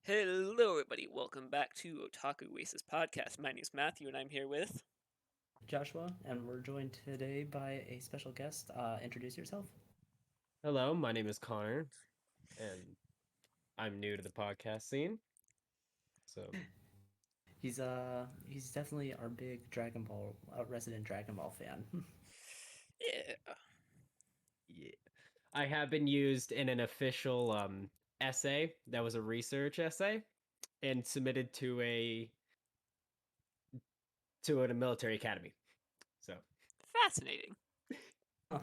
Hello, everybody. Welcome back to Otaku Oasis Podcast. My name is Matthew, and I'm here with. Joshua, and we're joined today by a special guest. Introduce yourself. Hello, my name is Connor, and I'm new to the podcast scene. So, He's definitely our big Dragon Ball resident Dragon Ball fan. Yeah. yeah. I have been used in an official essay that was a research essay and submitted to a military academy. So, Fascinating.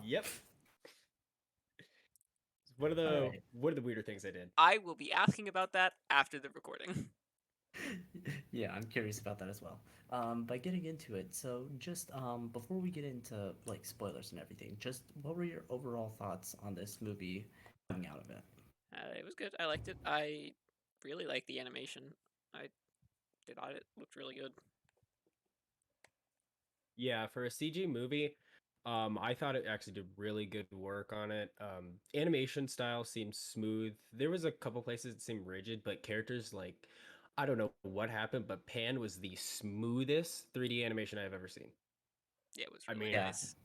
yep. What are All the right. what are the weirder things I did? I will be asking about that after the recording. Yeah, I'm curious about that as well. By getting into it, so just before we get into like spoilers and everything, just what were your overall thoughts on this movie coming out of it? It was good. I liked it. I really liked the animation. I thought it looked really good. Yeah, for a CG movie, I thought it actually did really good work on it. Animation style seemed smooth. There was a couple places that seemed rigid, but characters like I don't know what happened, but Pan was the smoothest 3D animation I've ever seen. Yeah, it was I really mean, Yeah, nice.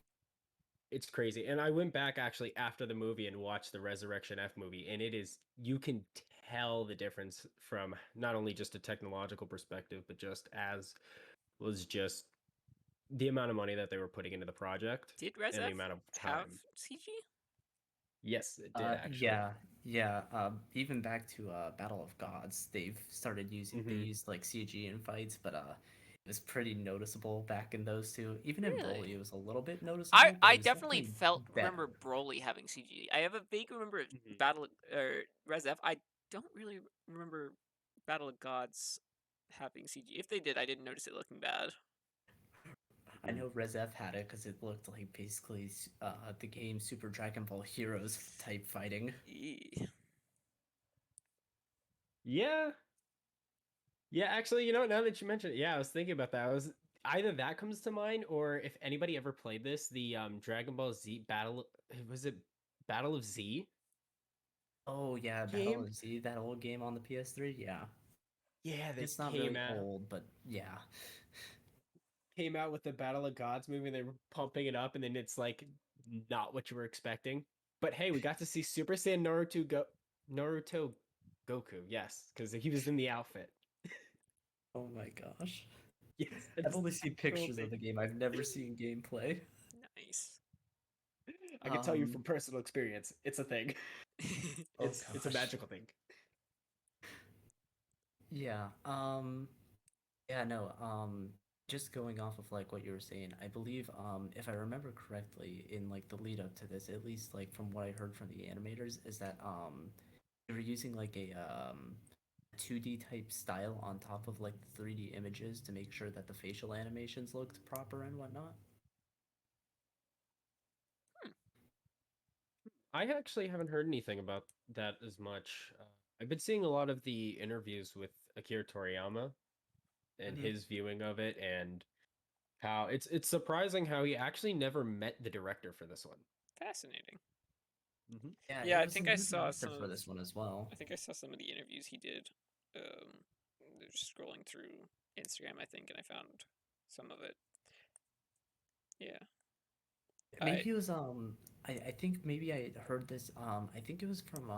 it's crazy. And I went back actually after the movie and watched the Resurrection F movie, and it is you can tell the difference from not only just a technological perspective, but just as was just the amount of money that they were putting into the project Did and the ResF amount of have time. CG? Yes, it did actually. yeah. Even back to Battle of Gods, they Hmm. used like CG in fights, but it was pretty noticeable back in those two. Even in Really? Broly, it was a little bit I noticeable, but it I was definitely definitely felt better. remember Broly having CG. I have a vague remember of Hmm. Battle or ResF. I don't really remember Battle of Gods having CG. If they did, I didn't notice it looking bad. I know Res F had it because it looked like basically the game Super Dragon Ball Heroes type fighting. Eee. Yeah, yeah. Actually, now that you mentioned it, yeah, I was thinking about that. I was either that comes to mind, or if anybody ever played this, the Dragon Ball Z Battle was it Battle of Z Oh yeah, Battle game? of Z, that old game on the PS3. Yeah, Yeah, that it's not came really out old, but yeah. came out with the Battle of Gods movie. And they were pumping it up, and then it's like not what you were expecting. But hey, we got to see Super Saiyan Naruto Goku. Yes, because he was in the outfit. Oh my gosh. Yes, I've that's only the seen actual pictures of thing. the game. I've never seen gameplay. Nice. I can tell you Um, from personal experience, it's a thing. oh It's a gosh. magical thing. Yeah. Yeah, no. Just going off of like what you were saying, I believe if I remember correctly in like the lead up to this, at least like from what I heard from the animators, is that they were using like a 2D type style on top of like the 3D images to make sure that the facial animations looked proper and whatnot. Hmm. I actually haven't heard anything about that as much. I've been seeing a lot of the interviews with Akira Toriyama and Mhm. his viewing of it, and how it's surprising how he actually never met the director for this one. Fascinating. Hmm. Yeah, Yeah, it was a new director for this one as well. I think I saw some of the interviews he did. Um, just scrolling through Instagram, I think, and I found some of it. Yeah. Maybe I it was I think maybe I heard this I think it was from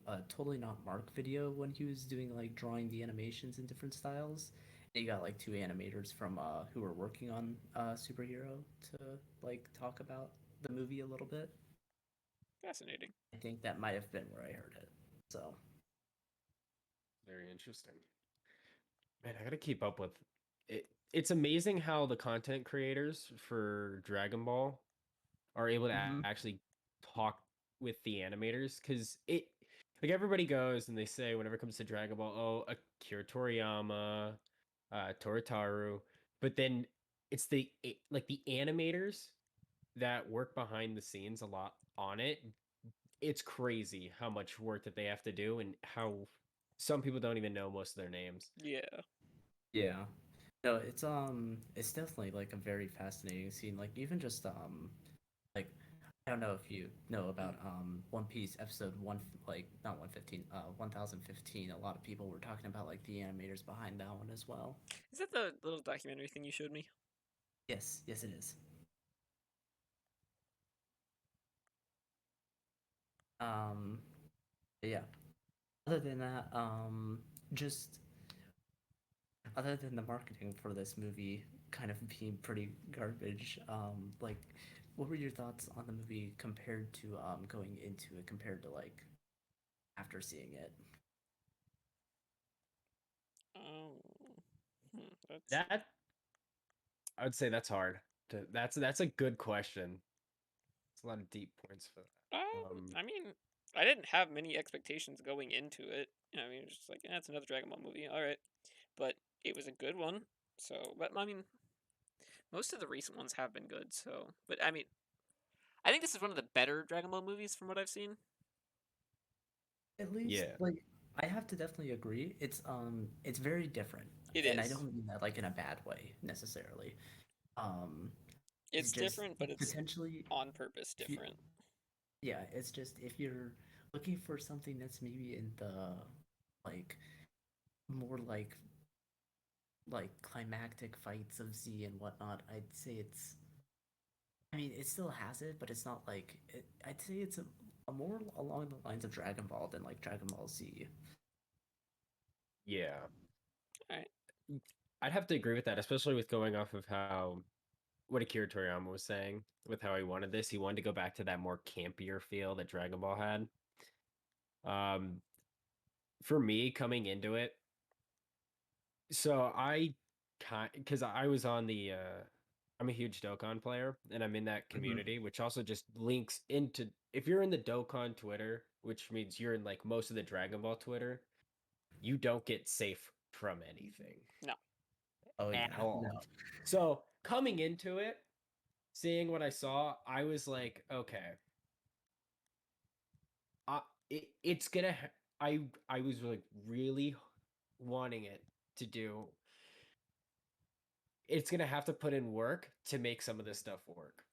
a Totally Not Mark video when he was doing like drawing the animations in different styles. And you got like two animators from who were working on Superhero to like talk about the movie a little bit. fascinating. I think that might have been where I heard it. So, Very interesting. Man, I gotta keep up with it. It's amazing how the content creators for Dragon Ball are able to mhm. actually talk with the animators because it like everybody goes and they say whenever it comes to Dragon Ball, oh, Akira Toriyama, Toritaru, but then like the animators that work behind the scenes a lot on it. It's crazy how much work that they have to do and how some people don't even know most of their names. Yeah. Yeah. No, it's definitely like a very fascinating scene. Like even just like I don't know if you know about One Piece episode one, like not 115, 1015. A lot of people were talking about like the animators behind that one as well. Is that the little documentary thing you showed me? Yes, yes, it is. Um, yeah. Other than that, just other than the marketing for this movie kind of being pretty garbage, like, what were your thoughts on the movie compared to going into it compared to like after seeing it? Oh, that's. That I would say that's hard. That's a good question. It's a lot of deep points for that. I mean, I didn't have many expectations going into it. I mean, it was just like, it's another Dragon Ball movie. All right, but it was a good one. So, but I mean, most of the recent ones have been good. So, but I mean, I think this is one of the better Dragon Ball movies from what I've seen. At least, Yeah. like, I have to definitely agree. It's very different, It and I is. don't mean that like in a bad way necessarily. Um, it's It's just different, but it's potentially, on purpose if you, different. yeah, it's just if you're looking for something that's maybe in the like more like climactic fights of Z and whatnot, I'd say it's. I mean, it still has it, but it's not like it, I'd say it's a more along the lines of Dragon Ball than like Dragon Ball Z. Yeah. All right. I'd have to agree with that, especially with going off of how what Akira Toriyama was saying with how he wanted this. He wanted to go back to that more campier feel that Dragon Ball had. Um, for me, coming into it, so I because I was on the I'm a huge Dokkan player and I'm in that Mhm. community, which also just links into if you're in the Dokkan Twitter, which means you're in like most of the Dragon Ball Twitter, you don't get safe from anything No. Oh at yeah, all. no. So coming into it, seeing what I saw, I was like, okay, it's gonna. I was like really wanting it to do. It's gonna have to put in work to make some of this stuff work.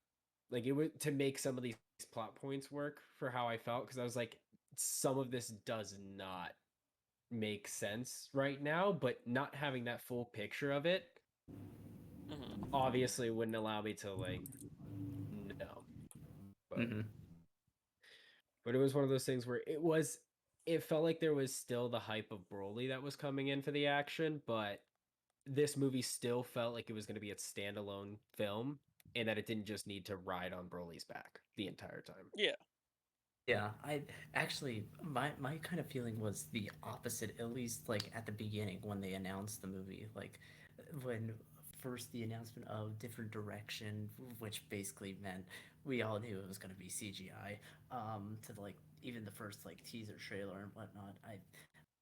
Like it would to make some of these plot points work for how I felt because I was like, some of this does not make sense right now, but not having that full picture of it Hmm. obviously wouldn't allow me to like no. But Hmm. but it was one of those things where it felt like there was still the hype of Broly that was coming in for the action, but this movie still felt like it was going to be a standalone film and that it didn't just need to ride on Broly's back the entire time. Yeah. Yeah, I actually my kind of feeling was the opposite, at least like at the beginning when they announced the movie, like when first the announcement of different direction, which basically meant we all knew it was going to be CGI, to like even the first like teaser trailer and whatnot. I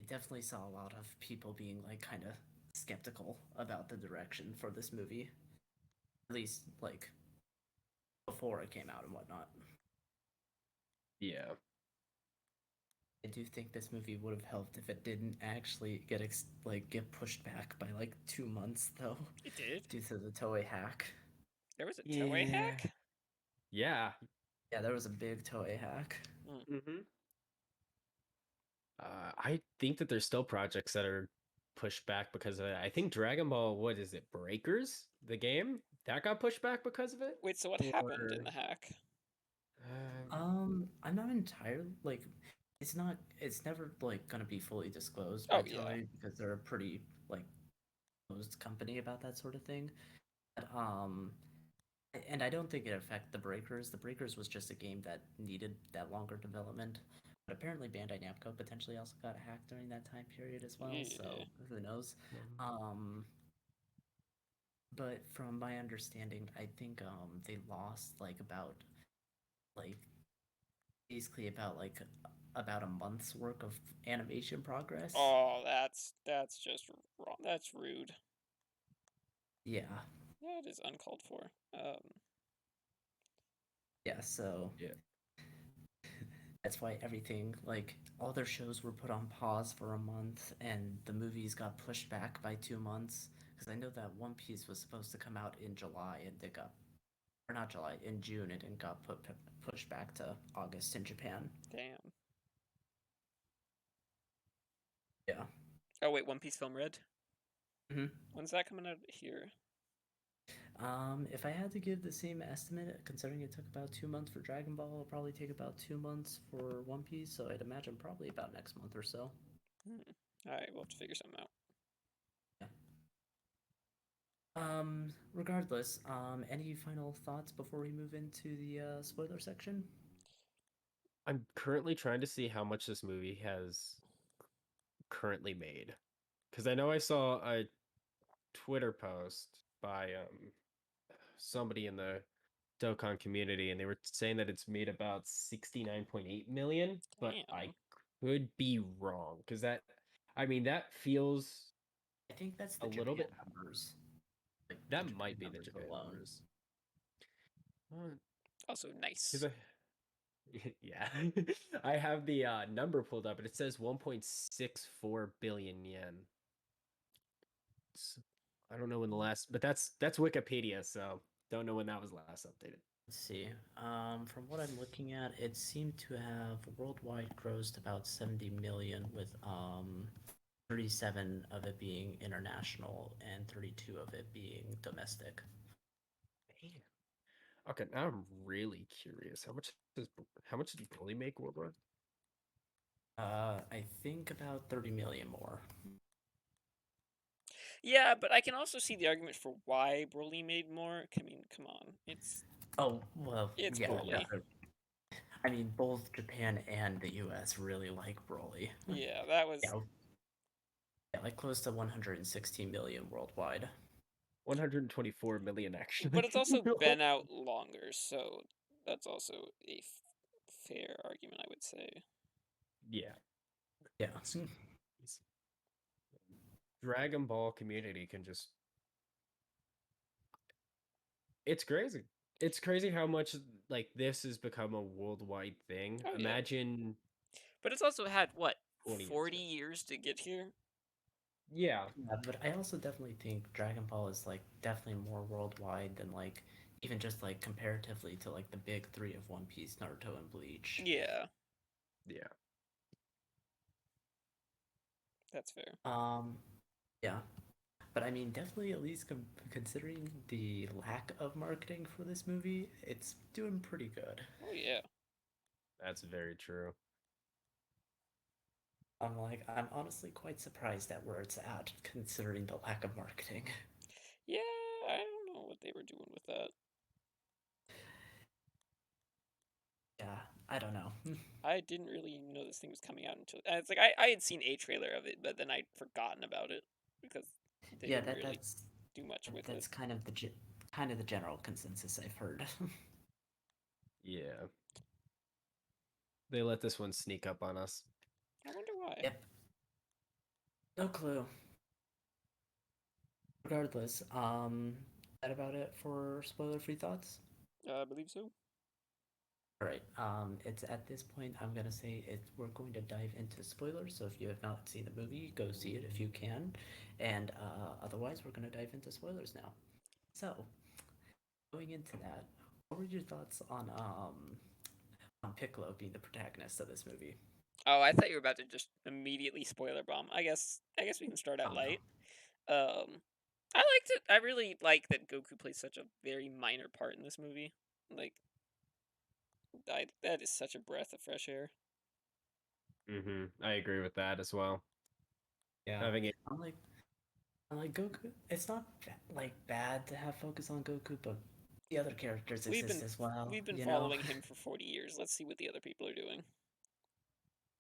definitely saw a lot of people being like kind of skeptical about the direction for this movie, at least like before it came out and whatnot. Yeah. I do think this movie would have helped if it didn't actually like get pushed back by like 2 months though, It did. due to the Toei hack. There was a Toei Yeah. hack. Yeah. Yeah, there was a big Toei hack. Mm. Mm-hmm. I think that there's still projects that are pushed back because of it. I think Dragon Ball, what is it, Breakers, the game that got pushed back because of it. Wait. So what happened in Or the hack? I'm not entirely like it's never like gonna be fully disclosed by Oh yeah. Toei because they're a pretty like closed company about that sort of thing. But, and I don't think it affected the Breakers. The Breakers was just a game that needed that longer development. But apparently Bandai Namco potentially also got hacked during that time period as well, Yeah. so who knows. Um, Um, but from my understanding, I think they lost like basically about a month's work of animation progress. Oh, that's just wrong. That's rude. Yeah. That is uncalled for. Yeah, so yeah. that's why everything, like all their shows were put on pause for a month and the movies got pushed back by 2 months. Because I know that One Piece was supposed to come out in July and they got or not July, in June, and it got pushed back to August in Japan. Damn. Yeah. Oh wait, One Piece film Red. hmm When's that coming out here? If I had to give the same estimate, considering it took about 2 months for Dragon Ball, it'll probably take about 2 months for One Piece. So I'd imagine probably about next month or so. All right, we'll have to figure something out. Yeah. Regardless, any final thoughts before we move into the spoiler section? I'm currently trying to see how much this movie has currently made. Because I know I saw a Twitter post by somebody in the Dokkan community, and they were saying that it's made about 69.8 million, but I Damn. could be wrong. Because I mean, that feels I think that's the a little Japan bit. numbers. Like the That Japan might be the numbers Japan alone. numbers. Also nice. Because yeah, I have the number pulled up, and it says 1.64 billion yen. I don't know when the last, but that's Wikipedia, so don't know when that was last updated. Let's see. From what I'm looking at, it seemed to have worldwide grossed about 70 million, with 37 of it being international and 32 of it being domestic. Damn. Okay, now I'm really curious. How much did Broly make worldwide? I think about 30 million more. Yeah, but I can also see the argument for why Broly made more. I mean, come on, it's Oh, well, it's yeah, Broly. definitely. I mean, both Japan and the US really like Broly. Yeah, that was. Yeah, like close to 116 million worldwide. 124 million actually. But it's also been out longer, so that's also a fair argument, I would say. Yeah. Yeah. Dragon Ball community can just. It's crazy. It's crazy how much like this has become a worldwide thing. Oh yeah, Imagine but it's also had what 20 years 40 ago. years to get here. Yeah. Yeah, but I also definitely think Dragon Ball is like definitely more worldwide than like even just like comparatively to like the big three of One Piece, Naruto, and Bleach. Yeah, Yeah. that's fair. Yeah, but I mean, definitely at least considering the lack of marketing for this movie, it's doing pretty good. Oh yeah. That's very true. I'm honestly quite surprised at where it's at, considering the lack of marketing. Yeah, I don't know what they were doing with that. Yeah, I don't know. I didn't really even know this thing was coming out until it's like I had seen a trailer of it, but then I'd forgotten about it because they Yeah, didn't really do much with it. that's kind of the general consensus I've heard. Yeah. They let this one sneak up on us. I wonder why. Yep. No clue. Regardless, that about it for spoiler-free thoughts? I believe so. All right. It's at this point I'm gonna say we're going to dive into spoilers. So if you have not seen the movie, go see it if you can, and otherwise we're gonna dive into spoilers now. So going into that, what were your thoughts on Piccolo being the protagonist of this movie? Oh, I thought you were about to just immediately spoiler bomb. I guess we can start out Oh no. light. I liked it. I really like that Goku plays such a very minor part in this movie. Like, that is such a breath of fresh air. I agree with that as well. Yeah. Having it. I'm like Goku. It's not like bad to have focus on Goku, but the other characters exist as well. We've been you following know? him for 40 years. Let's see what the other people are doing.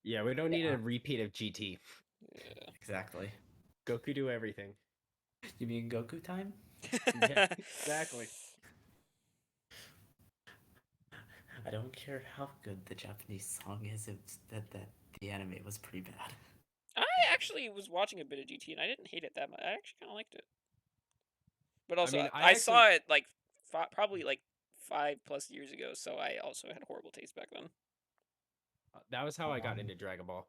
Yeah, we don't need Yeah. a repeat of GT. Yeah. Exactly. Goku do everything. You mean Goku time? Yeah, exactly. I don't care how good the Japanese song is. It's that the anime was pretty bad. I actually was watching a bit of GT and I didn't hate it that much. I actually kind of liked it. But also, mean, I saw it like probably like 5+ years ago, so I also had horrible taste back then. that was how I got into Dragon Ball.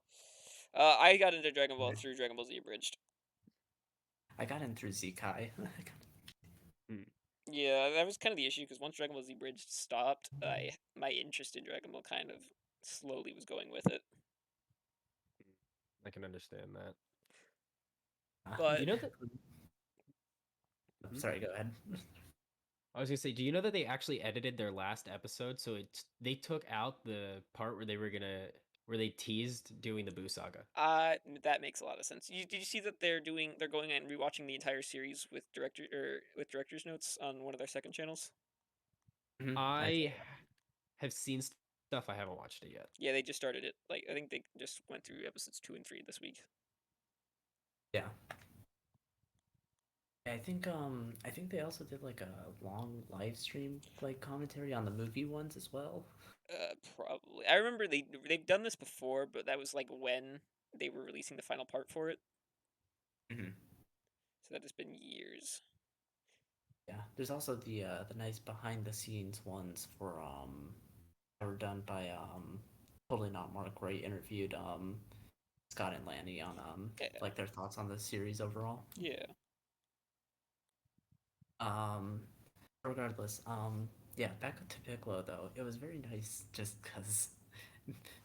I got into Dragon Ball through Dragon Ball Z Abridged. I got in through Zikai. Yeah, that was kind of the issue because once Dragon Ball Z Bridge stopped, my interest in Dragon Ball kind of slowly was going with it. I can understand that. But You know that? Sorry, go ahead. I was gonna say, do you know that they actually edited their last episode? So they took out the part where they teased doing the Buu saga. that makes a lot of sense. Did you see that they're going and rewatching the entire series with director's notes on one of their second channels? I have seen stuff. I haven't watched it yet. Yeah, they just started it. Like I think they just went through episodes 2 and 3 this week. Yeah. I think they also did like a long live stream like commentary on the movie ones as well. Probably. I remember they've done this before, but that was like when they were releasing the final part for it. Mm-hmm. So that has been years. Yeah, there's also the nice behind the scenes ones for that were done by totally not Mark, where he interviewed Scott and Lanny on Yeah. like their thoughts on the series overall. Yeah. Um, regardless, yeah, back to Piccolo though. It was very nice just because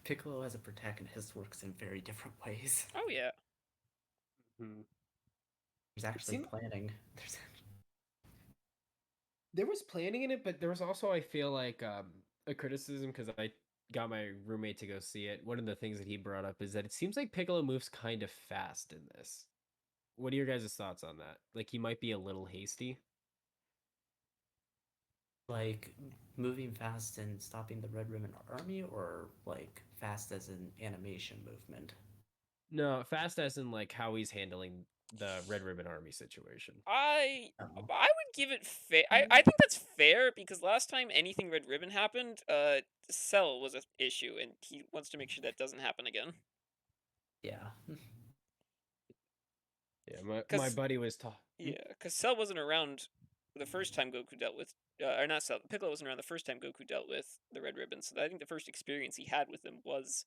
Piccolo as a protagonist works in very different ways. Oh yeah. There's actually seemed- planning. There was planning in it, but there was also, I feel like, a criticism because I got my roommate to go see it. One of the things that he brought up is that it seems like Piccolo moves kind of fast in this. What are your guys' thoughts on that? Like he might be a little hasty. Like moving fast and stopping the Red Ribbon Army, or like fast as an animation movement? No, fast as in like how he's handling the Red Ribbon Army situation. I Oh. would give it fair. I think that's fair because last time anything Red Ribbon happened, Cell was an issue, and he wants to make sure that doesn't happen again. Yeah. Yeah, my 'Cause- buddy was talking. Yeah, because Cell wasn't around the first time Goku dealt with, or not Cell. Piccolo wasn't around the first time Goku dealt with the Red Ribbon. So I think the first experience he had with them was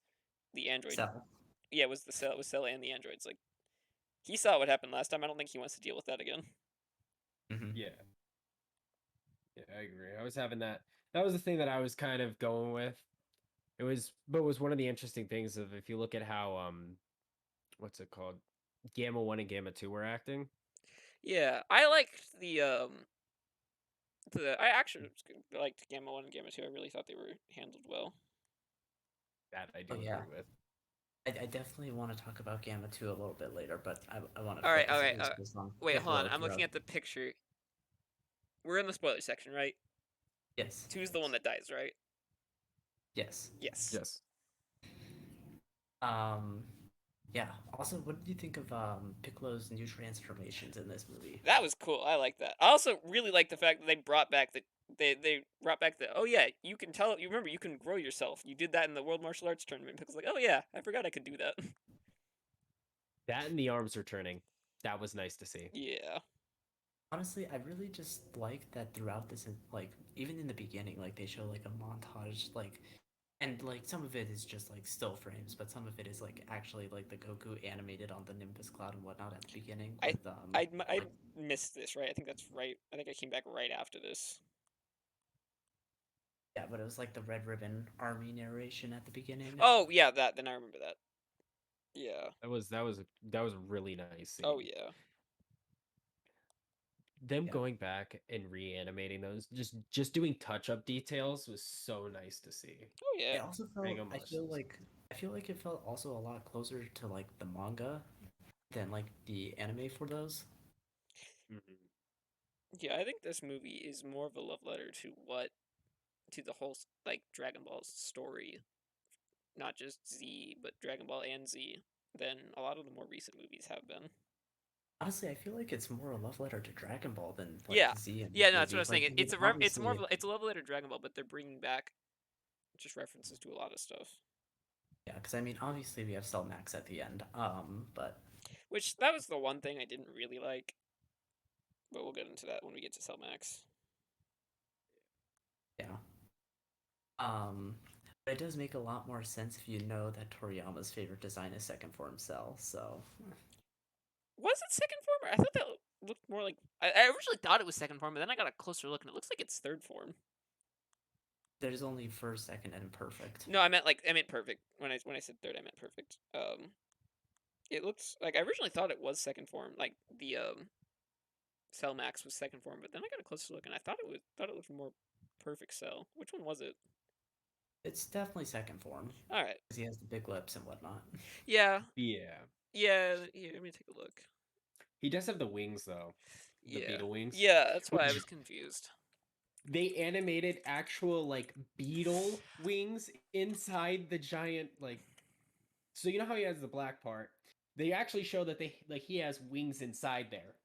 the android. Cell. Yeah, it was Cell and the androids. Like he saw what happened last time. I don't think he wants to deal with that again. Mm-hmm. Yeah. Yeah, I agree. I was having that. That was the thing that I was kind of going with. It was one of the interesting things of if you look at how what's it called? Gamma 1 and Gamma 2 were acting. Yeah, I liked I actually liked Gamma 1 and Gamma 2. I really thought they were handled well. That I do Oh, yeah. agree with. I definitely want to talk about Gamma 2 a little bit later, but I want to. All right. Wait, hold on. I'm looking at the picture. We're in the spoiler section, right? Yes. 2's the one that dies, right? Yes. Yes. Yes. Yeah. Also, what did you think of Piccolo's new transformations in this movie? That was cool. I like that. I also really like the fact that they brought back oh yeah, you can tell, you remember you can grow yourself. You did that in the World Martial Arts tournament. Piccolo's like, "Oh yeah, I forgot I could do that." That and the arms returning. That was nice to see. Yeah. Honestly, I really just like that throughout this, like, even in the beginning, like, they show, like, a montage, like, and, like, some of it is just, like, still frames, but some of it is, like, actually, like, the Goku animated on the Nimbus Cloud and whatnot at the beginning. With, I missed this, right? I think that's right. I think I came back right after this. Yeah, but it was, like, the Red Ribbon Army narration at the beginning. Oh, yeah, then I remember that. Yeah. That was a really nice scene. Oh, yeah. Them going back and reanimating those, just doing touch-up details was so nice to see. Oh, yeah. It also felt, I feel like it felt also a lot closer to, like, the manga than, like, the anime for those. Mm-hmm. Yeah, I think this movie is more of a love letter to the whole, like, Dragon Ball's story. Not just Z, but Dragon Ball and Z, than a lot of the more recent movies have been. Honestly, I feel like it's more a love letter to Dragon Ball than like Yeah. Z. And Yeah, no, that's what I was like, saying. It's more of it's a love letter to Dragon Ball, but they're bringing back just references to a lot of stuff. Yeah, because I mean, obviously we have Cell Max at the end, but which that was the one thing I didn't really like, but we'll get into that when we get to Cell Max. Yeah. But it does make a lot more sense if you know that Toriyama's favorite design is second form Cell. So was it second form? I thought that looked more like I originally thought it was second form, but then I got a closer look and it looks like it's third form. There's only first, second, and perfect. No, I meant perfect. When I said third, I meant perfect. It looks like I originally thought it was second form, like the Cell Max was second form, but then I got a closer look and I thought it looked more perfect Cell. Which one was it? It's definitely second form. All right. Because he has the big lips and whatnot. Yeah. Yeah. Yeah. Let me take a look. He does have the wings though. The Yeah. beetle wings. Yeah, that's why I was confused. They animated actual like beetle wings inside the giant like. So you know how he has the black part. They actually show that he has wings inside there,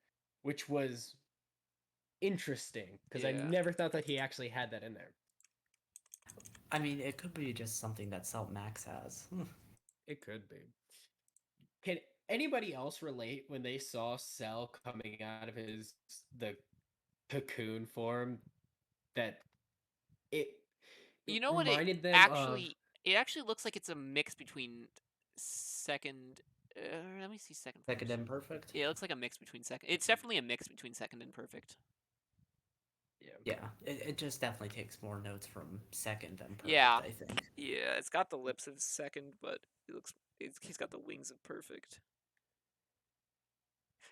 which was interesting because I Yeah. never thought that he actually had that in there. I mean, it could be just something that Cell Max has. It could be. Can anybody else relate when they saw Cell coming out of the cocoon form that it You know what? reminded them Actually, it actually looks like it's a mix between second. Let me see second. Second first. and perfect? Yeah, it looks like a mix between second. It's definitely a mix between second and perfect. Yeah, it just definitely takes more notes from second than perfect, Yeah. I think. Yeah, it's got the lips of second, but he's got the wings of perfect.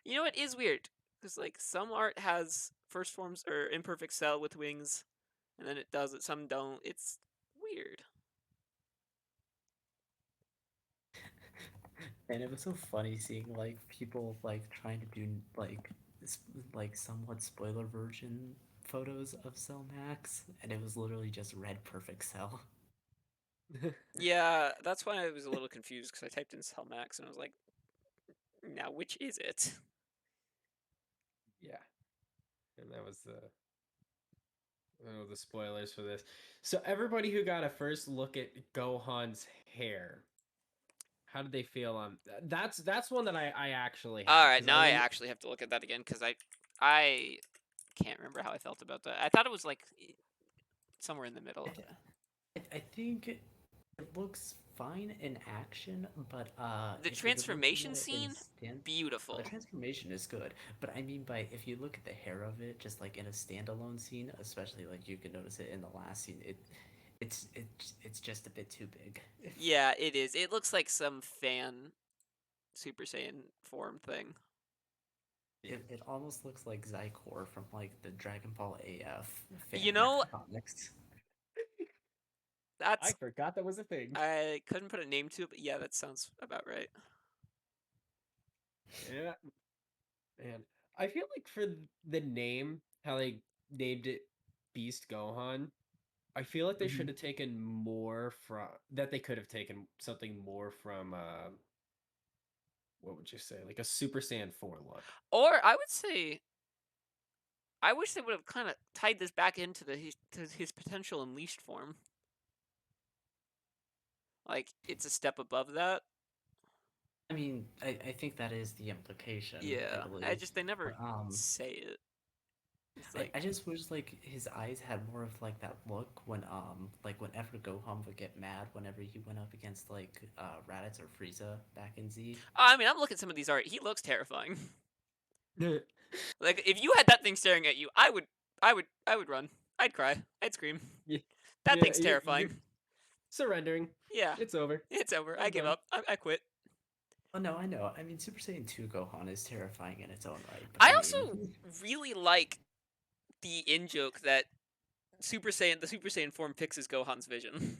You know, it is weird because like some art has first forms or imperfect Cell with wings, and then it does it. Some don't. It's weird. And it was so funny seeing like people like trying to do like somewhat spoiler version photos of Cell Max, and it was literally just red perfect Cell. Yeah, that's why I was a little confused because I typed in Cell Max and I was like, now which is it? Yeah. And that was the spoilers for this. So everybody who got a first look at Gohan's hair, how did they feel on that's one that I actually have. All right, now I actually have to look at that again because I can't remember how I felt about that. I thought it was like somewhere in the middle. I think it looks fine in action, but The if you're looking transformation at it scene, beautiful. the transformation is good, but I mean by if you look at the hair of it, just like in a standalone scene, especially like you can notice it in the last scene, it's just a bit too big. Yeah, it is. It looks like some fan Super Saiyan form thing. It almost looks like Zycor from like the Dragon Ball AF fan You know, comics. I forgot that was a thing. I couldn't put a name to it, but yeah, that sounds about right. Yeah. Man, I feel like for the name, how they named it Beast Gohan, I feel like they should have taken more from that. They could have taken something more from what would you say, like a Super Saiyan 4 look. Or I would say, I wish they would have kind of tied this back into his potential unleashed form. Like it's a step above that. I mean, I think that is the implication. Yeah, I believe. they never But, say it. It's like I just wish like his eyes had more of like that look when like whenever Gohan would get mad whenever he went up against like Raditz or Frieza back in Z. I mean, I'm looking at some of these art. He looks terrifying. Like if you had that thing staring at you, I would run. I'd cry. I'd scream. Yeah. That thing's terrifying. You're surrendering. Yeah, It's over. it's over. I'm I give done. up. I quit. Oh no, I know. I mean, Super Saiyan 2 Gohan is terrifying in its own right. But I also really like the in joke that the Super Saiyan form fixes Gohan's vision.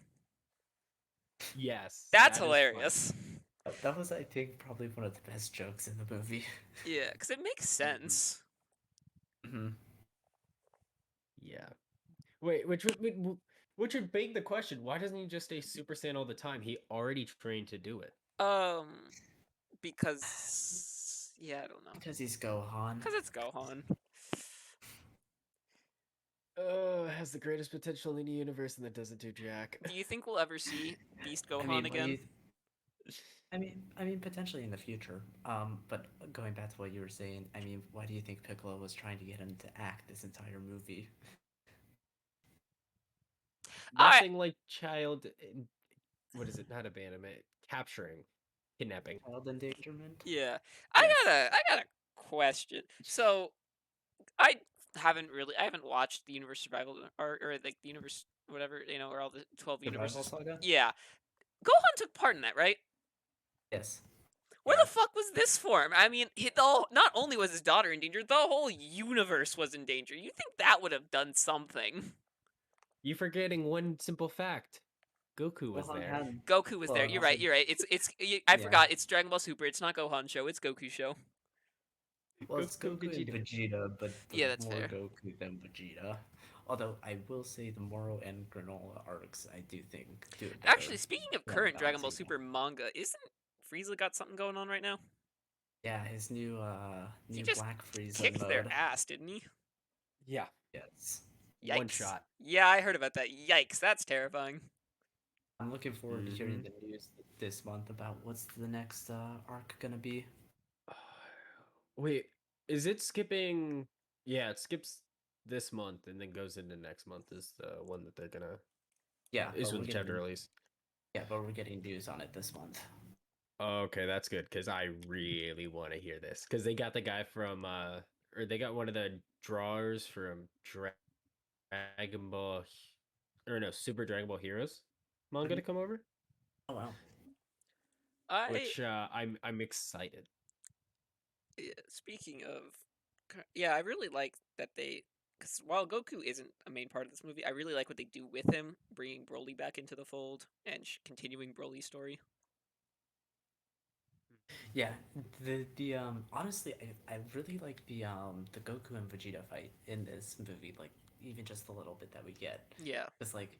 Yes. That's that is hilarious. that was, I think, probably one of the best jokes in the movie. Yeah, because it makes sense. Mm-hmm. Yeah. Wait, which would beg the question: why doesn't he just stay Super Saiyan all the time? He already trained to do it. Because yeah, I don't know. Because he's Gohan. Because it's Gohan. Has the greatest potential in the universe, and that doesn't do jack. Do you think we'll ever see Beast Gohan again? I mean, potentially in the future. But going back to what you were saying, I mean, why do you think Piccolo was trying to get him to act this entire movie? Nothing like child. What is it? Not abandonment. Capturing, kidnapping. Child endangerment. Yeah, Yes. I got a question. So I haven't watched the universe survival or like the universe whatever or all the 12 Survival universes. Saga? Yeah, Gohan took part in that, right? Yes. Where Yeah. the fuck was this for? I mean, not only was his daughter in danger, the whole universe was in danger. You think that would have done something? You forgetting one simple fact. Goku was Gohan there. had. Goku was Well, there. and You're also. right. You're right. I Yeah. forgot. It's Dragon Ball Super. It's not Gohan show. It's Goku show. Well, it's Goku and Goku and Vegeta. Vegeta, but Yeah, that's more fair. Goku than Vegeta. Although I will say the Moro and Granola arcs, I do think do a better Actually, speaking of job current Dragon Ball balancing them. Super manga, isn't Frieza got something going on right now? Yeah, his new He new just Black Frieza kicked their mode. ass, didn't he? Yeah. Yes. One Yikes. shot. Yeah, I heard about that. Yikes, that's terrifying. I'm looking forward to hearing Mhm. the news this month about what's the next arc gonna be. Wait, is it skipping? Yeah, it skips this month and then goes into next month. Is the one that they're gonna Yeah, is but when we're the chapter getting release. we're getting news on it this month. Okay, that's good because I really want to hear this because they got the guy from or they got one of the drawers from Dragon Ball or no Super Dragon Ball Heroes manga to Mhm. come over, Oh wow. I which I'm excited. yeah, speaking of yeah, I really like that because while Goku isn't a main part of this movie, I really like what they do with him, bringing Broly back into the fold and continuing Broly's story. Yeah, the honestly, I really like the Goku and Vegeta fight in this movie. Like even just a little bit that we get, Yeah. it's like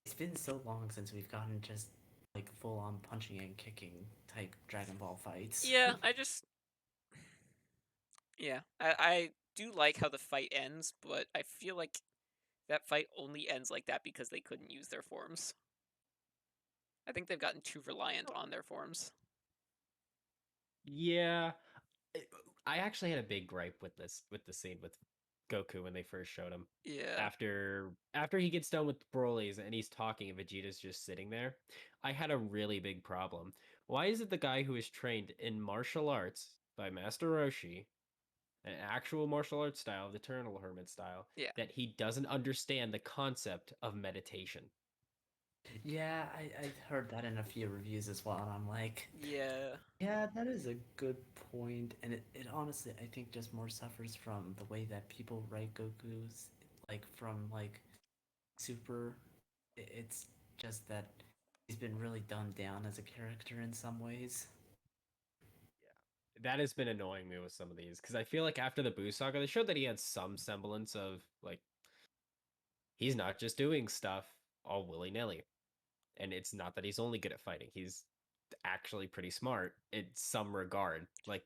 it's been so long since we've gotten just like full on punching and kicking type Dragon Ball fights. Yeah, I do like how the fight ends, but I feel like that fight only ends like that because they couldn't use their forms. I think they've gotten too reliant on their forms. Yeah, it- I actually had a big gripe with the scene with Goku when they first showed him. Yeah. After he gets done with Broly's and he's talking and Vegeta's just sitting there, I had a really big problem. Why is it the guy who is trained in martial arts by Master Roshi, an actual martial arts style, the Eternal Hermit style, Yeah. that he doesn't understand the concept of meditation? Yeah, I heard that in a few reviews as well, and I'm like, Yeah. yeah, that is a good point, and it honestly I think just more suffers from the way that people write Goku's like from like Super. It's just that he's been really dumbed down as a character in some ways. That has been annoying me with some of these because I feel like after the Boo saga, they showed that he had some semblance of like he's not just doing stuff all willy nilly. And it's not that he's only good at fighting; he's actually pretty smart in some regard. Like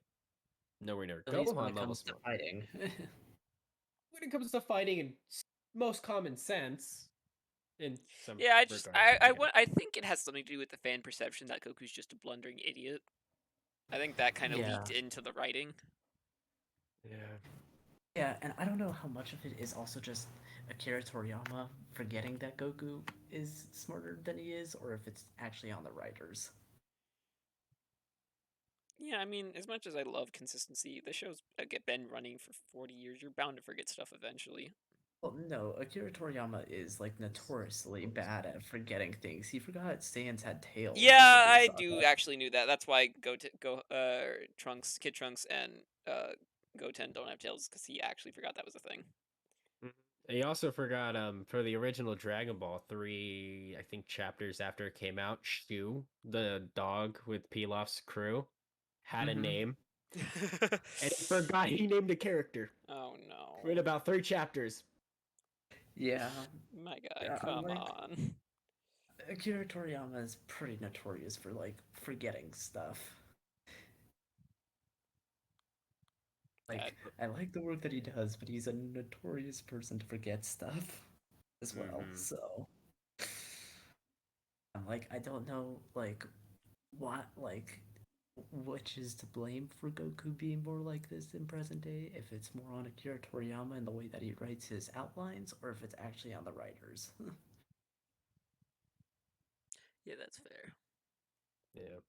nowhere near At least when Gohan it level comes to smart. fighting. When it comes to fighting and most common sense, in some Yeah, regards, again. I think it has something to do with the fan perception that Goku's just a blundering idiot. I think that kind of Yeah. leaked into the writing. Yeah. Yeah, and I don't know how much of it is also just Akira Toriyama forgetting that Goku is smarter than he is, or if it's actually on the writers. Yeah, I mean, as much as I love consistency, the show's been running for 40 years. You're bound to forget stuff eventually. Well, no, Akira Toriyama is like notoriously bad at forgetting things. He forgot Saiyans had tails Yeah, in the Buu I Saga. do actually knew that. That's why Trunks, Kid Trunks, and Goten don't have tails because he actually forgot that was a thing. Mhm. He also forgot for the original Dragon Ball 3, I think chapters after it came out, Shu, the dog with Pilaf's crew, had a Mm-hmm. name. And he forgot he named a character Oh in no, about 3 chapters. Yeah, my guy, I'm come like on. Akira Toriyama is pretty notorious for like forgetting stuff. That Like I like the work that he does, but he's a notorious person to forget stuff as well. Mm-hmm. So I'm like I don't know like what like which is to blame for Goku being more like this in present day, if it's more on Akira Toriyama and the way that he writes his outlines, or if it's actually on the writers. yeah, that's fair. Yeah.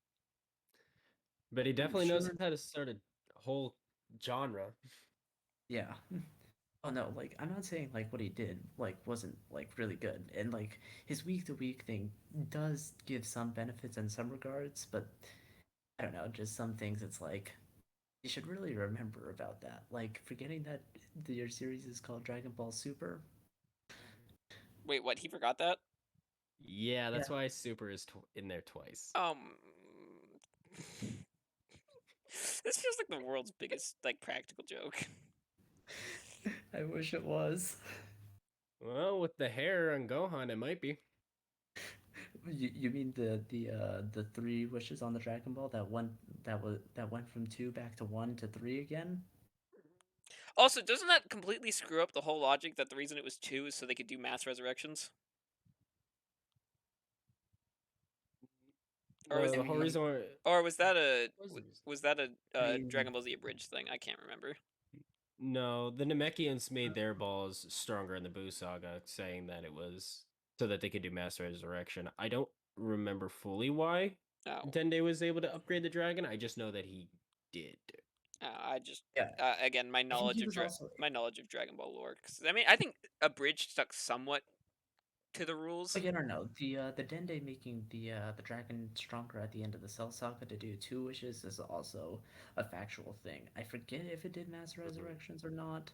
But he I'm definitely knows sure. how to start a whole genre. Yeah. Oh no, like I'm not saying like what he did like wasn't like really good, and like his week to week thing does give some benefits in some regards, but I don't know, just some things it's like you should really remember about that. Like forgetting that your series is called Dragon Ball Super. Wait, what? He forgot that? Yeah, Yeah. that's why Super is in there twice. This feels like the world's biggest like practical joke. I wish it was. Well, with the hair on Gohan, it might be. You mean the three wishes on the Dragon Ball that went from two back to one to three again? Also, doesn't that completely screw up the whole logic that the reason it was 2 is so they could do mass resurrections? Or was No, I the whole mean, reason why. or was that a What was the reason? was that a I mean, Dragon Ball Z abridged thing? I can't remember. No, the Namekians made their balls stronger in the Buu saga, saying that it was so that they could do mass resurrection. I don't remember fully why Oh, Dende was able to upgrade the dragon. I just know that he did. I just yeah, again I think he was also my knowledge of Dragon Ball lore. 'Cause, I mean, I think abridged stuck somewhat to the rules. again or no, the Dende making the dragon stronger at the end of the Cell Saga to do two wishes is also a factual thing. I forget if it did mass Mhm. resurrections or not,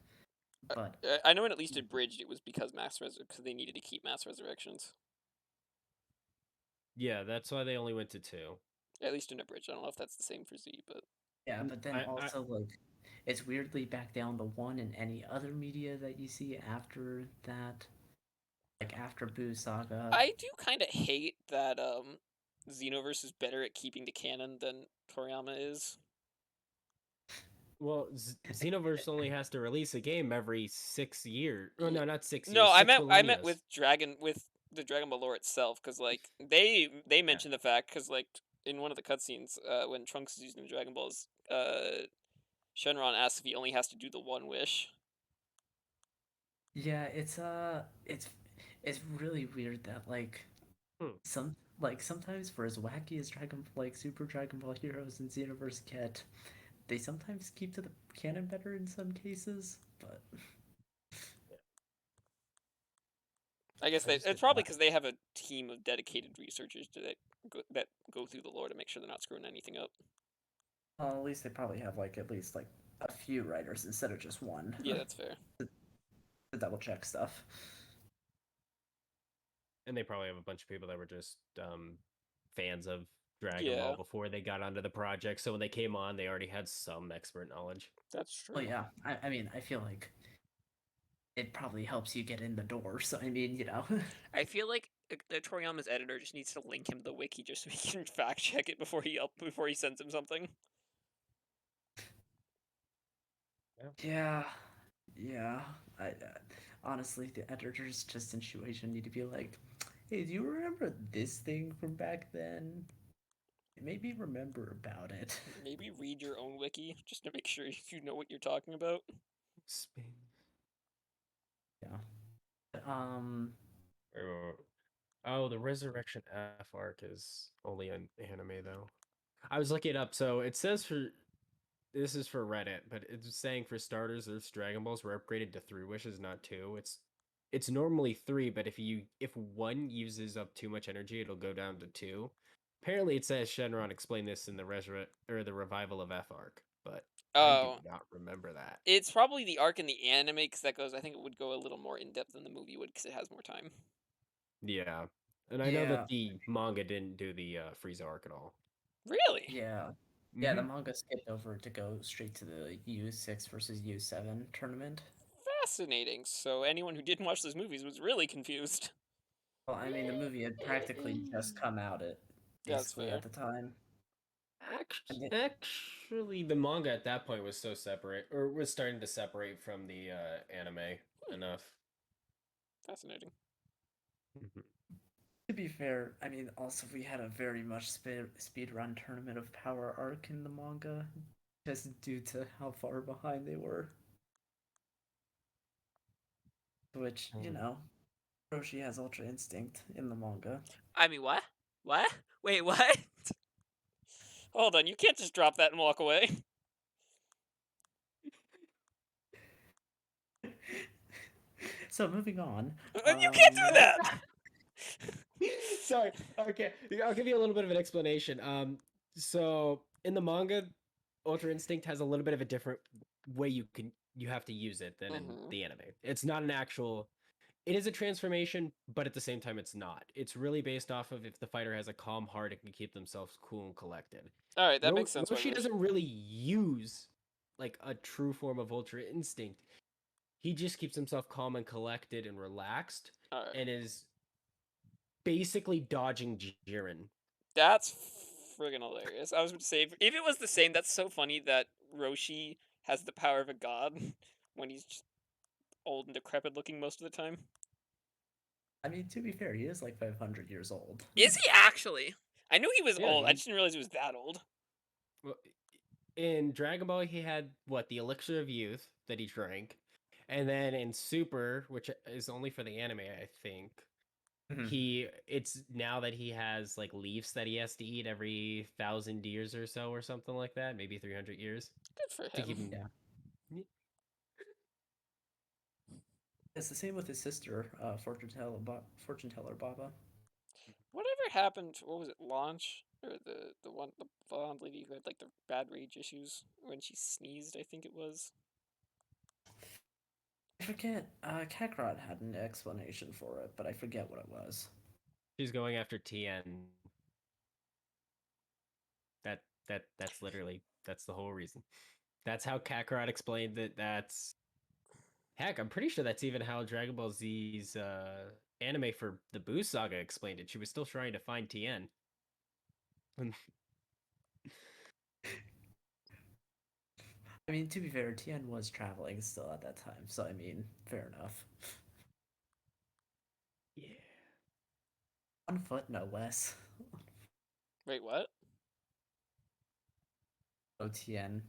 but I know in at least abridged it was because because they needed to keep mass resurrections. Yeah, that's why they only went to two. At least in abridged. I don't know if that's the same for Z, but yeah, but then I also like it's weirdly back down to one in any other media that you see after that, like after Boo Saga. I do kind of hate that Xenoverse is better at keeping to canon than Toriyama is. well, Xenoverse only has to release a game every 6 years. Oh Ye- no, not 6 years. No, Six I meant millennials. with the Dragon Ball lore itself, because like they Yeah. mentioned the fact because like in one of the cutscenes, when Trunks is using the Dragon Balls, Shenron asks if he only has to do the one wish. Yeah, it's really weird that like Hmm. sometimes for as wacky as Dragon like Super Dragon Ball Heroes and Xenoverse get, they sometimes keep to the canon better in some cases. But I guess I just it's did probably that. because they have a team of dedicated researchers that go through the lore to make sure they're not screwing anything up. well, at least they probably have like at least like a few writers instead of just one Yeah, that's fair. to double check stuff. And they probably have a bunch of people that were just fans of Dragon Ball Yeah, before they got onto the project. So when they came on, they already had some expert knowledge. that's Well, true. yeah, I mean, I feel like it probably helps you get in the door. So I mean, you know. I feel like the Toriyama's editor just needs to link him to the wiki just so he can fact check it before he sends him something. Yeah, yeah. Honestly, the editors just in Shueisha need to be like, hey, do you remember this thing from back then? Maybe remember about it. Maybe read your own wiki just to make sure you know what you're talking about. Spin. Yeah. But, Wait, wait, wait. Oh, the Resurrection F arc is only an anime though. I was looking it up. So it says for this is for Reddit, but it's saying for starters, Earth's Dragon Balls were upgraded to 3 wishes, not two. It's normally three, but if one uses up too much energy, it'll go down to two. Apparently, it says Shenron explained this in the revival of F arc, but I do Oh, not remember that. it's probably the arc in the anime because that goes. I think it would go a little more in depth than the movie would because it has more time. Yeah, and I know yeah, that the manga didn't do the Frieza arc at all. Really yeah. Yeah, the manga skipped over to go straight to the U6 versus U7 tournament. fascinating. So anyone who didn't watch those movies was really confused. Well, I mean, the movie had practically just come out at That's basically at fair. the time. And Actually, the manga at that point was so separate, or was starting to separate from the anime enough. Fascinating. to be fair, I mean, also we had a very much speed run tournament of Power arc in the manga, just due to how far behind they were. Which, you know, Roshi has Ultra Instinct in the manga. I mean, what? What? Wait, what? Hold on, you can't just drop that and walk away. So moving on. You can't do that. Sorry. Okay, I'll give you a little bit of an explanation. So in the manga, Ultra Instinct has a little bit of a different way you have to use it than in Mhm. the anime. It's not an actual. It is a transformation, but at the same time, it's not. It's really based off of if the fighter has a calm heart and can keep themselves cool and collected. All right, that makes sense. Why Roshi doesn't really use like a true form of Ultra Instinct. He just keeps himself calm and collected and relaxed, All right, and is basically dodging Jiren. that's friggin' hilarious. I was about to say, if it was the same, that's so funny that Roshi has the power of a god when he's just old and decrepit looking most of the time. I mean, to be fair, he is like 500 years old. Is he actually? I knew he was Yeah, old. I just didn't realize he was that old. well, in Dragon Ball, he had what, the elixir of youth that he drank, and then in Super, which is only for the anime, I think, Mhm. it's now that he has like leaves that he has to eat every 1,000 years or so, or something like that, maybe 300 years, Good for to keep him. him. Yeah. It's the same with his sister, Fortune Teller Baba. Whatever happened to, what was it, Launch? Or the blonde lady who had like the bad rage issues when she sneezed, I think it was. I forget. Kakarot had an explanation for it, but I forget what it was. She's going after Tien. That's literally that's the whole reason. That's how Kakarot explained that. That's heck. I'm pretty sure that's even how Dragon Ball Z's anime for the Boo Saga explained it. She was still trying to find Tien. I mean, to be fair, Tien was traveling still at that time, so I mean, fair enough. Yeah. On foot, no less. Wait, what? Tien,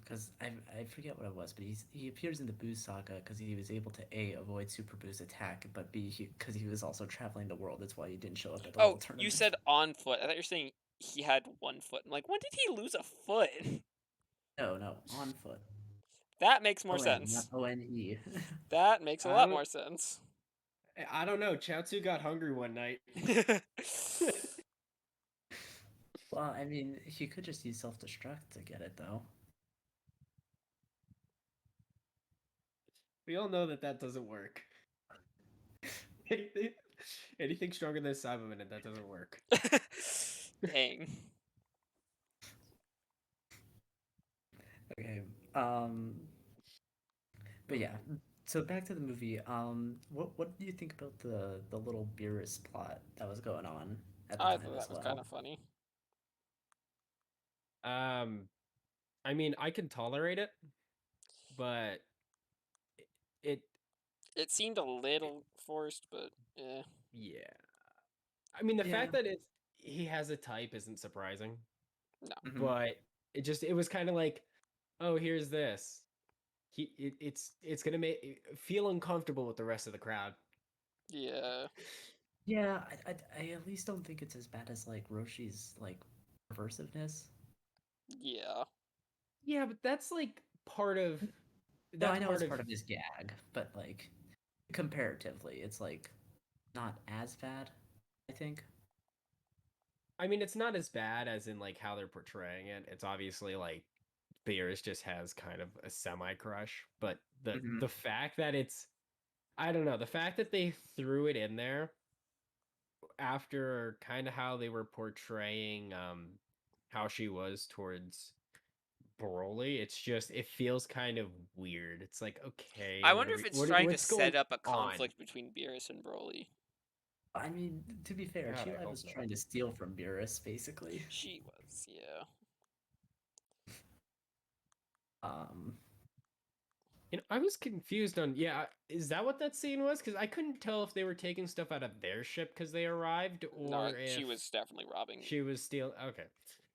because I forget what it was, but he appears in the Boo Saga because he was able to A, avoid Super Boo's attack, but B, because he was also traveling the world. That's why he didn't show up at the Oh, World you Tournament. said on foot. I thought you were saying he had one foot. I'm like, when did he lose a foot? No, on foot. That makes more O-N, not sense. O-N-E. That makes a I lot don't. more sense. I don't know. Chaozu got hungry one night. Well, I mean, he could just use self-destruct to get it, though. We all know that that doesn't work. anything, anything stronger than Cyberman, and that doesn't work. Dang. Okay, but yeah, so back to the movie. What do you think about the little Beerus plot that was going on at the I time thought as that was kind well? of funny. Um, I mean, I can tolerate it, but it, It seemed a little forced, but yeah. yeah. I mean, the Yeah. fact that he has a type isn't surprising, No. Hmm. but it was kind of like, oh, here's this. It's gonna make feel uncomfortable with the rest of the crowd. Yeah. Yeah, I at least don't think it's as bad as like Roshi's like perversiveness. Yeah. Yeah, but that's like part of No, I that's know part it's of. part of his gag, but like comparatively, it's like not as bad, I think. I mean, it's not as bad as in like how they're portraying it. It's obviously like Beerus just has kind of a semi crush, but Hmm. the fact that it's I don't know, the fact that they threw it in there after kind of how they were portraying how she was towards Broly, it's just it feels kind of weird. It's like, okay, I wonder if it's trying to what's going set up a on? conflict between Beerus and Broly. I mean, to be fair, God, I Chi hope was not. trying to steal from Beerus, basically. She was, yeah. Um, I was confused on, yeah, is that what that scene was? Because I couldn't tell if they were taking stuff out of their ship because they arrived, No, or she if was definitely robbing. she was still okay.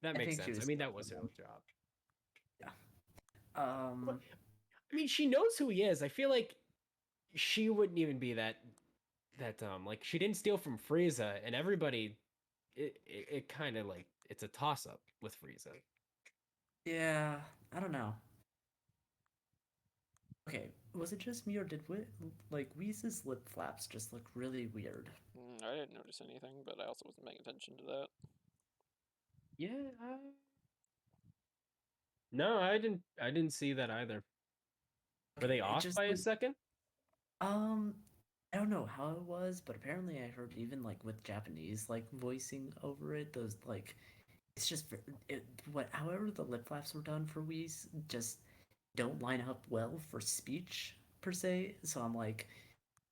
That I makes think she sense. I was mean, stealing that was from her them. job. Yeah. But, I mean, she knows who he is. I feel like she wouldn't even be that dumb. Like she didn't steal from Frieza, and everybody, it kind of like it's a toss up with Frieza. Yeah, I don't know. Okay, was it just me or did like Wheeze's lip flaps just look really weird? I didn't notice anything, but I also wasn't paying attention to that. Yeah. No, I didn't. I didn't see that either. Were Okay, they it off just by a like second? um I don't know how it was, but apparently I heard even like with Japanese like voicing over it, those like it's just however the lip flaps were done for Wheeze just don't line up well for speech per se. So I'm like,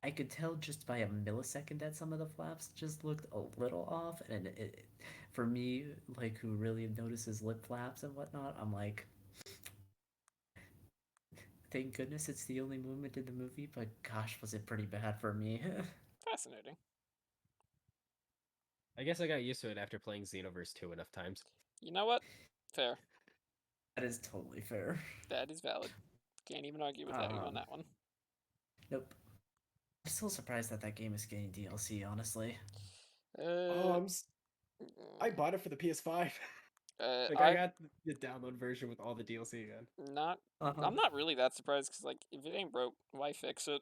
I could tell just by a millisecond that some of the flaps just looked a little off, and for me, like who really notices lip flaps and whatnot, I'm like, thank goodness it's the only movement in the movie, but gosh, was it pretty bad for me. Fascinating. I guess I got used to it after playing Xenoverse 2 enough times. You know what? Fair. That is totally fair. That is valid. Can't even argue with you on Um, that one. nope. I'm still surprised that that game is getting DLC. Honestly, Uh, I bought it for the PS5. Like I I got the download version with all the DLC again. not. uh-huh. I'm not really that surprised because like if it ain't broke, why fix it?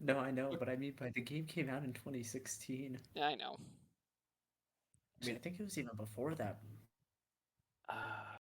No, I know, but I mean, by the game came out in 2016. Yeah, I know. I Actually, mean, I think it was even before that. uh,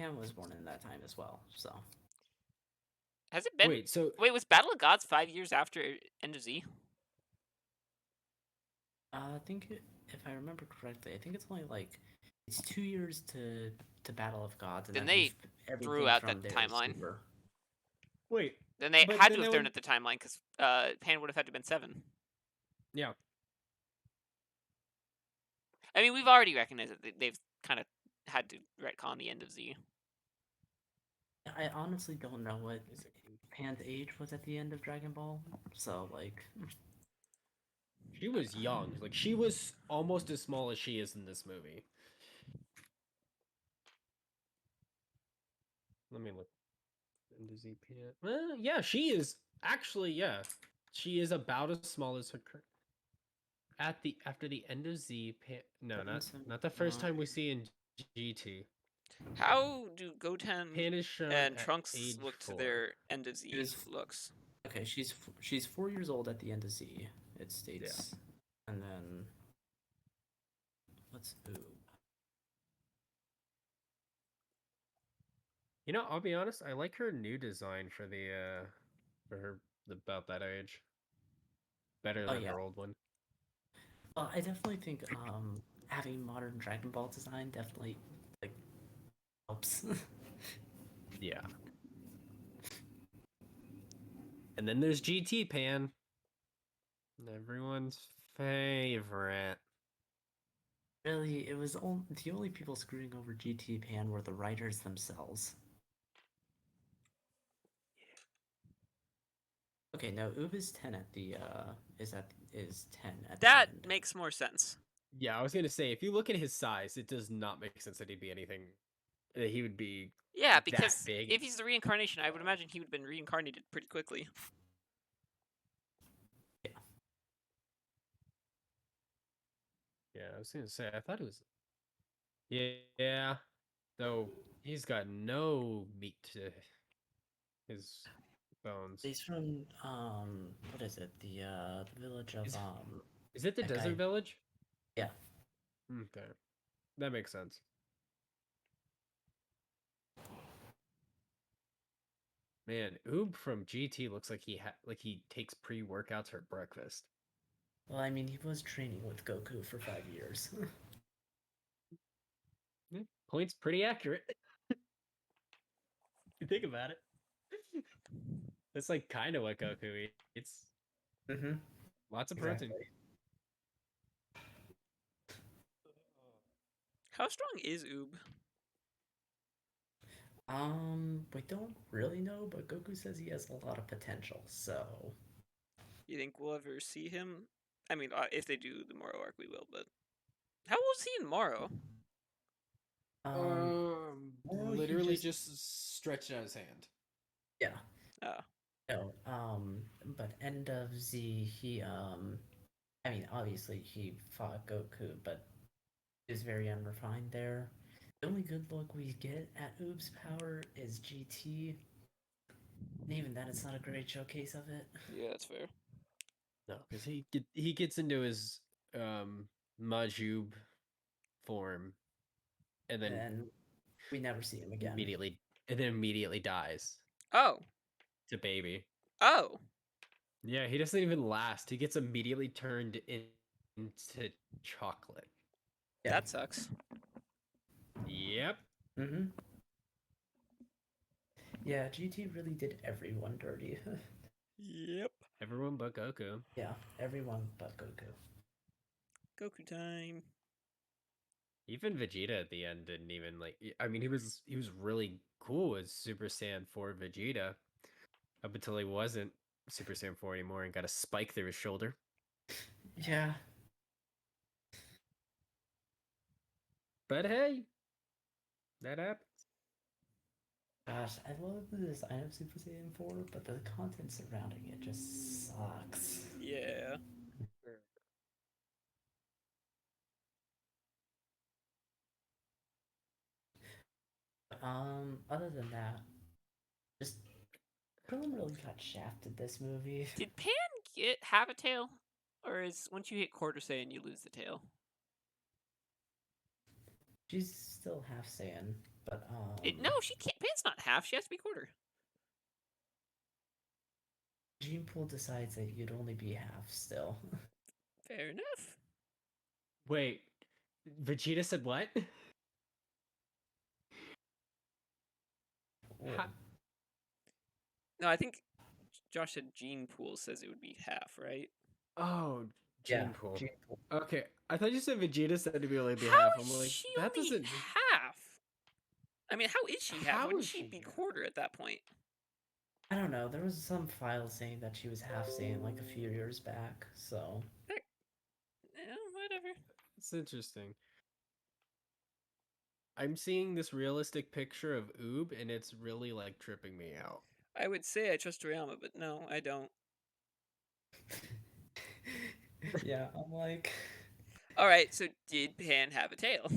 Pan was born in that time as well. So Has it been? Wait, so Wait, was Battle of Gods 5 years after End of Z? I think if I remember correctly, I think it's only like it's 2 years to Battle of Gods, and Then I they think threw everything out from that there is timeline. super. wait, Then they but had then to have that thrown would out the timeline because Pan would have had to have been 7. yeah. I mean, we've already recognized that they've kind of had to retcon the End of Z. I honestly don't know what Is it- Pan's age was at the end of Dragon Ball, so like, She was young. Like she was almost as small as she is in this movie. Let me look. Does he pan? Well, yeah, she is actually. Yeah, she is about as small as her. At the after the end of Z, no, not the first time we see in GT. How do Goten Pan is shown and at Trunks age look to 4. their End of she Z was looks? okay. She's 4 years old at the end of Z. It states, and then what's Oob? You know, I'll be honest. I like her new design for the for her about that age. Better Oh than yeah. her old one. Well, I definitely think having modern Dragon Ball design definitely like helps. Yeah. And then there's GT Pan. Everyone's favorite. Really, it was the only people screwing over GT Pan were the writers themselves. Okay, no, Oob is 10 at the is 10 at That the end. makes more sense. Yeah, I was gonna say if you look at his size, it does not make sense that he'd be anything. That he would be Yeah, that because big. if he's the reincarnation, I would imagine he would have been reincarnated pretty quickly. Yeah. Yeah, I was gonna say I thought it was. Yeah, though he's got no meat to his bones. He's from what is it? The village of Is, is it the that desert guy. village? Yeah. Okay, that makes sense. Man, Oob from GT looks like he takes pre-workouts for breakfast. Well, I mean, he was training with Goku for 5 years. Yeah, point's pretty accurate. You think about it. That's like kind of what Goku eats. Mm-hmm. Lots of protein. Exactly. How strong is Oob? We don't really know, but Goku says he has a lot of potential. So You think we'll ever see him? I mean, if they do the Moro arc, we will. But how old is he in Moro? Moro, he Literally just just stretched out his hand. yeah. Oh, No, but end of Z, he I mean, obviously he fought Goku, but he was very unrefined there. The only good look we get at Oob's power is GT, and even then, it's not a great showcase of it. yeah, that's fair. No, because he gets into his Majub form, and then And we never see him again. immediately dies Oh, to baby. oh, Yeah, he doesn't even last. He gets immediately turned into chocolate. Yeah. that sucks. Yep. Mm-hmm. Yeah, GT really did everyone dirty. Yep. Everyone but Goku. Yeah, everyone but Goku. Goku time. Even Vegeta at the end didn't even like. I mean, he was really cool as Super Saiyan 4 Vegeta, up until he wasn't Super Saiyan 4 anymore and got a spike through his shoulder. Yeah. But hey, that happens. Gosh, I love the design of Super Saiyan 4, but the content surrounding it just sucks. Yeah. Other than that, just Krillin really got shafted this movie. Did Pan have a tail, or is once you hit Quarter Saiyan you lose the tail? She's still half Saiyan. But No, she can't. Pan's not half. She has to be quarter. Gene Pool decides that you'd only be half still. Fair enough. Wait, Vegeta said what? Well, No, I think Josh said Gene Pool says it would be half, right? Oh, yeah, Gene Pool. Gene Pool. Okay, I thought you said Vegeta said to be only be How half. is I'm like, she that only doesn't. half? I mean, how is she half? How Wouldn't is she she be half? quarter at that point? I don't know. There was some file saying that she was half Saiyan like a few years back. So Whatever. It's interesting. I'm seeing this realistic picture of Oob, and it's really like tripping me out. I would say I trust Toriyama, but no, I don't. yeah, I'm like, All right, so did Pan have a tail?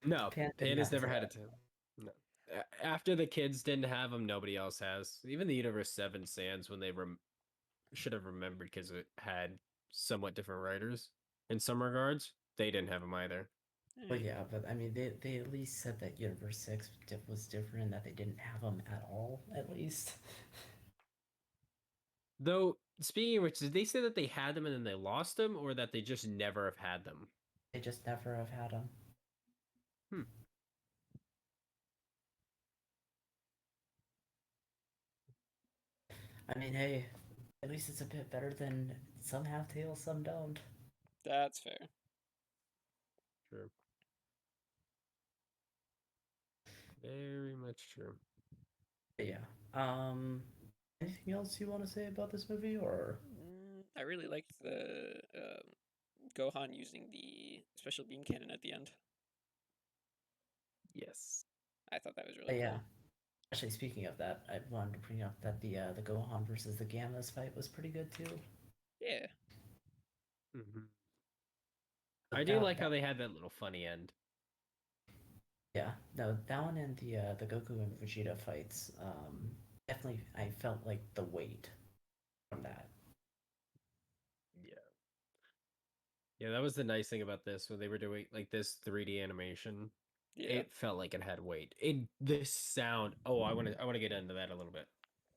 No, Pan didn't Pan has have never to. had a tail. No. After the kids didn't have them, nobody else has. Even the Universe 7 Sans, when they should have remembered because it had somewhat different writers in some regards, they didn't have them either. But yeah, but I mean, they at least said that Universe 6 was different, that they didn't have them at all, at least. Though, speaking of which, did they say that they had them and then they lost them, or that they just never have had them? They just never have had them. Hmm. I mean, hey, at least it's a bit better than some have tails, some don't. That's fair. True. Very much true. But yeah. Anything else you want to say about this movie, or? I really liked the Gohan using the special beam cannon at the end. Yes. I thought that was really But yeah. cool. Actually, speaking of that, I wanted to bring up that the Gohan versus the Gammas fight was pretty good too. Yeah. Mm-hmm. But I do like how they had that little funny end. Yeah, no, that one and the Goku and Vegeta fights, definitely I felt like the weight from that. Yeah. Yeah, that was the nice thing about this when they were doing like this 3D animation. Yeah. It felt like it had weight. The sound. Oh, I want to get into that a little bit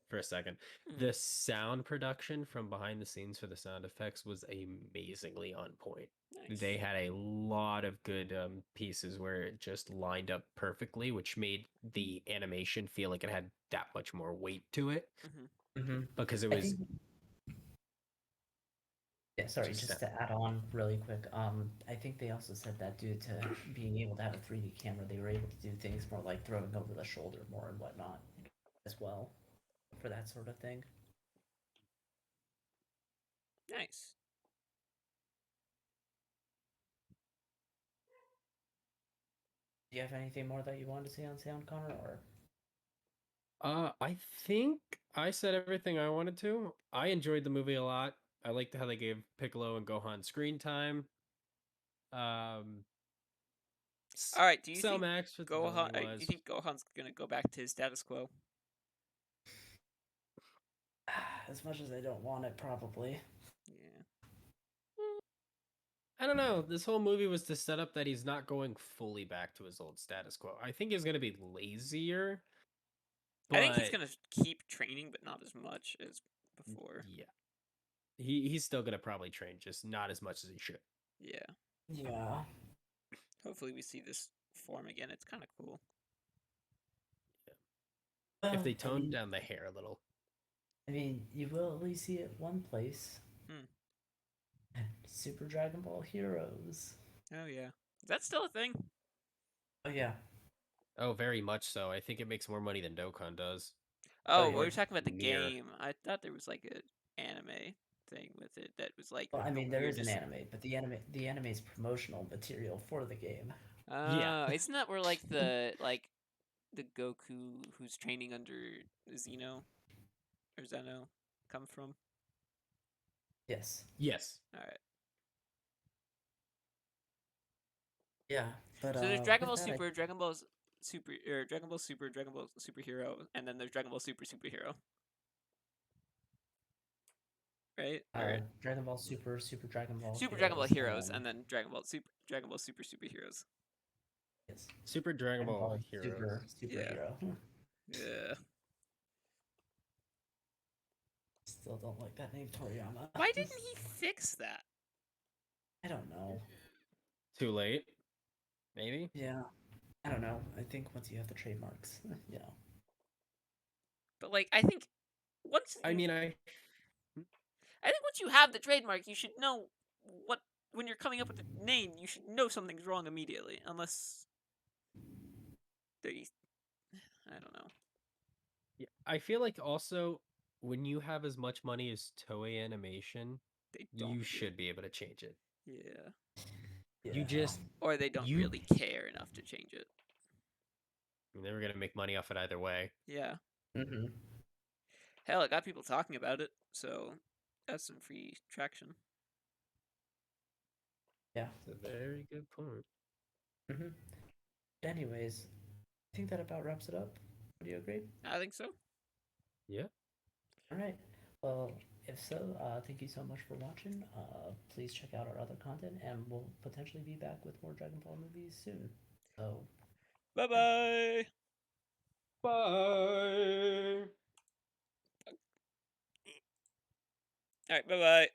for a second. The sound production from behind the scenes for the sound effects was amazingly on point. Nice. They had a lot of good pieces where it just lined up perfectly, which made the animation feel like it had that much more weight to it. Because it was. Yeah, sorry, just to add on really quick, I think they also said that due to being able to have a 3D camera, they were able to do things more like throwing over the shoulder more and whatnot as well for that sort of thing. Nice. Do you have anything more that you wanted to say on Sound Connor, or? I think I said everything I wanted to. I enjoyed the movie a lot. I liked how they gave Piccolo and Gohan screen time. Um, All right. Do you Cell think Max with the Gohan? villain Do you was. think Gohan's gonna go back to his status quo? As much as I don't want it, probably. Yeah. I don't know. This whole movie was to set up that he's not going fully back to his old status quo. I think he's gonna be lazier. I think he's gonna keep training, but not as much as before. Yeah, he's still gonna probably train, just not as much as he should. Yeah. Yeah. Hopefully, we see this form again. It's kind of cool. Yeah. If they I toned mean, down the hair a little. I mean, you will at least see it one place. Super Dragon Ball Heroes. Oh yeah. Is that still a thing? Oh yeah. Oh, very much so. I think it makes more money than Dokkan does. Oh, yeah. we were talking about the Mirror. game. I thought there was like an anime thing with it that was like. Well, I mean, the there is an weirdest- anime, but the anime is promotional material for the game. Yeah. Isn't that where like the Goku who's training under Zeno or Zeno come from? Yes. Yes. All right. Yeah, but So there's Dragon with Ball that, Super, Dragon Ball Super, or Dragon Ball Super, Dragon Ball Superhero, and then there's Dragon Ball Super Superhero. Right? Or Dragon Ball Super, Super Dragon Ball Super Heroes, Dragon Ball Heroes, and and then Dragon Ball Super Superheroes. Yes. Super Dragon Ball Heroes. Superhero. Yeah. Still don't like that name, Toriyama. Why didn't he fix that? I don't know. Too late, maybe. Yeah, I don't know. I think once you have the trademarks, you know. But like, I think once I mean, I think once you have the trademark, you should know what when you're coming up with a name, you should know something's wrong immediately, unless they, I don't know. yeah, I feel like also when you have as much money as Toei Animation, They don't. you should be able to change it. Yeah. You just Or they don't you- really care enough to change it. they were gonna make money off it either way. Yeah. Mm-hmm. Hell, it got people talking about it, so that's some free traction. Yeah. It's a very good point. Mm-hmm. Anyways, I think that about wraps it up. Would you agree? I think so. Yeah. All right. Well, if so, thank you so much for watching. Please check out our other content, and we'll potentially be back with more Dragon Ball movies soon. So, Bye-bye. Bye. All right, bye-bye.